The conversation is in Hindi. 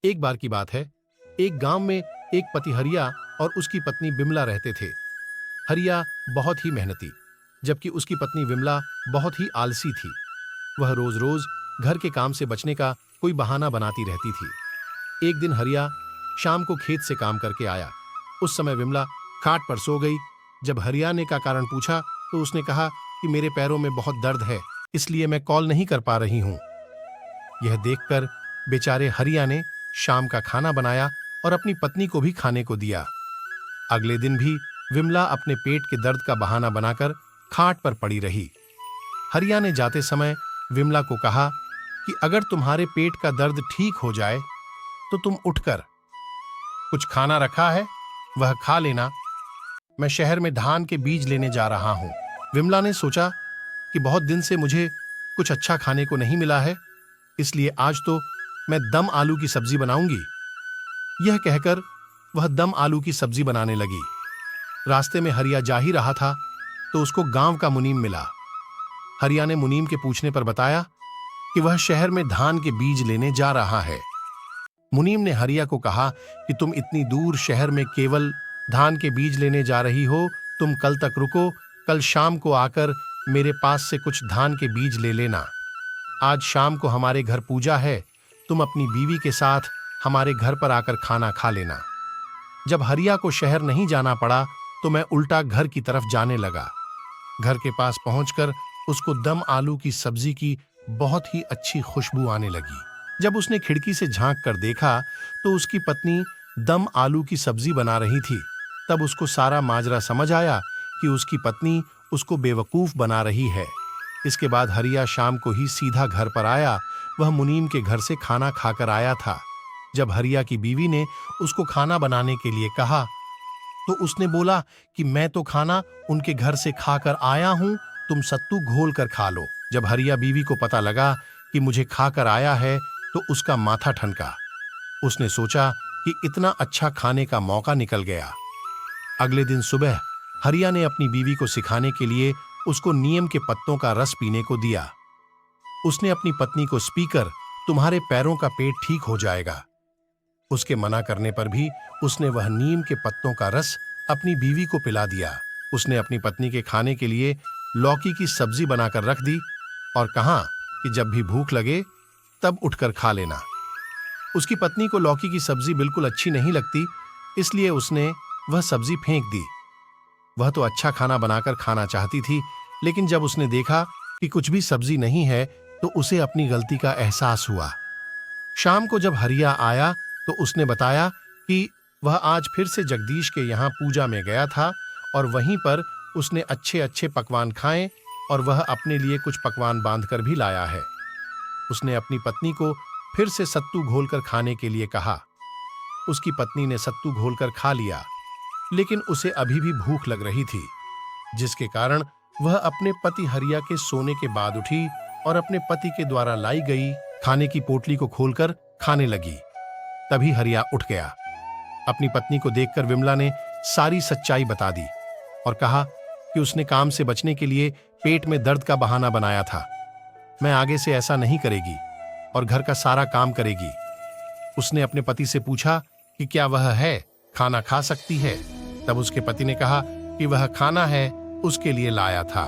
एक बार की बात है, एक गांव में एक पति हरिया और उसकी पत्नी बिमला रहते थे। हरिया बहुत ही मेहनती, जबकि उसकी पत्नी विमला बहुत ही आलसी थी। वह रोज रोज घर के काम से बचने का कोई बहाना बनाती रहती थी। एक दिन हरिया शाम को खेत से काम करके आया। उस समय विमला खाट पर सो गई। जब हरिया ने का कारण पूछा तो उसने कहा कि मेरे पैरों में बहुत दर्द है, इसलिए मैं कॉल नहीं कर पा रही हूं। यह देखकर बेचारे हरिया ने शाम का खाना बनाया और अपनी पत्नी को भी खाने को दिया। अगले दिन भी विमला अपने पेट के दर्द का बहाना बनाकर खाट पर पड़ी रही। हरिया ने जाते समय विमला को कहा कि अगर तुम्हारे पेट का दर्द ठीक हो जाए तो तुम उठकर कुछ खाना रखा है, वह खा लेना। मैं शहर में धान के बीज लेने जा रहा हूं। विमला ने सोचा कि बहुत दिन से मुझे कुछ अच्छा खाने को नहीं मिला है, इसलिए आज तो मैं दम आलू की सब्जी बनाऊंगी। यह कहकर वह दम आलू की सब्जी बनाने लगी। रास्ते में हरिया जा ही रहा था तो उसको गांव का मुनीम मिला। हरिया ने मुनीम के पूछने पर बताया कि वह शहर में धान के बीज लेने जा रहा है। मुनीम ने हरिया को कहा कि तुम इतनी दूर शहर में केवल धान के बीज लेने जा रही हो, तुम कल तक रुको, कल शाम को आकर मेरे पास से कुछ धान के बीज ले लेना। आज शाम को हमारे घर पूजा है, तुम अपनी बीवी के साथ हमारे घर पर आकर खाना खा लेना। जब हरिया को शहर नहीं जाना पड़ा तो मैं उल्टा घर की तरफ जाने लगा। घर के पास पहुंचकर उसको दम आलू की सब्जी की बहुत ही अच्छी खुशबू आने लगी। जब उसने खिड़की से झांक कर देखा तो उसकी पत्नी दम आलू की सब्जी बना रही थी। तब उसको सारा माजरा समझ आया कि उसकी पत्नी उसको बेवकूफ बना रही है। इसके बाद हरिया शाम को ही सीधा घर पर आया। वह मुनीम के घर से खाना खाकर आया था। जब हरिया की बीवी ने उसको खाना बनाने के लिए कहा तो उसने बोला कि मैं तो खाना उनके घर से खाकर आया हूं, तुम सत्तू घोल कर खा लो। जब हरिया बीवी को पता लगा कि मुझे खाकर आया है तो उसका माथा ठनका। उसने सोचा कि इतना अच्छा खाने का मौका निकल गया। अगले दिन सुबह हरिया ने अपनी बीवी को सिखाने के लिए उसको नीम के पत्तों का रस पीने को दिया। उसने अपनी पत्नी को स्पीकर, तुम्हारे पैरों का पेट ठीक हो जाएगा। उसके मना करने पर भी उसने वह नीम के पत्तों का रस अपनी बीवी को पिला दिया। उसने अपनी पत्नी के खाने के लिए लौकी की सब्जी बनाकर रख दी और कहा कि जब भी भूख लगे तब उठकर खा लेना। उसकी पत्नी को लौकी की सब्जी बिल्कुल अच्छी नहीं लगती, इसलिए उसने वह सब्जी फेंक दी। वह तो अच्छा खाना बनाकर खाना चाहती थी, लेकिन जब उसने देखा कि कुछ भी सब्जी नहीं है तो उसे अपनी गलती का एहसास हुआ। शाम को जब हरिया आया तो उसने बताया कि वह आज फिर से जगदीश के यहाँ पूजा में गया था और वहीं पर उसने अच्छे अच्छे पकवान खाए और वह अपने लिए कुछ पकवान बांधकर भी लाया है। उसने अपनी पत्नी को फिर से सत्तू घोलकर खाने के लिए कहा। उसकी पत्नी ने सत्तू घोलकर खा लिया, लेकिन उसे अभी भी भूख लग रही थी, जिसके कारण वह अपने पति हरिया के सोने के बाद उठी और अपने पति के द्वारा लाई गई खाने की पोटली को खोलकर खाने लगी। तभी हरिया उठ गया। अपनी पत्नी को देखकर विमला ने सारी सच्चाई बता दी और कहा कि उसने काम से बचने के लिए पेट में दर्द का बहाना बनाया था। मैं आगे से ऐसा नहीं करेगी और घर का सारा काम करेगी। उसने अपने पति से पूछा कि क्या वह है, खाना खा सकती है। तब उसके पति ने कहा कि वह खाना है, उसके लिए लाया था।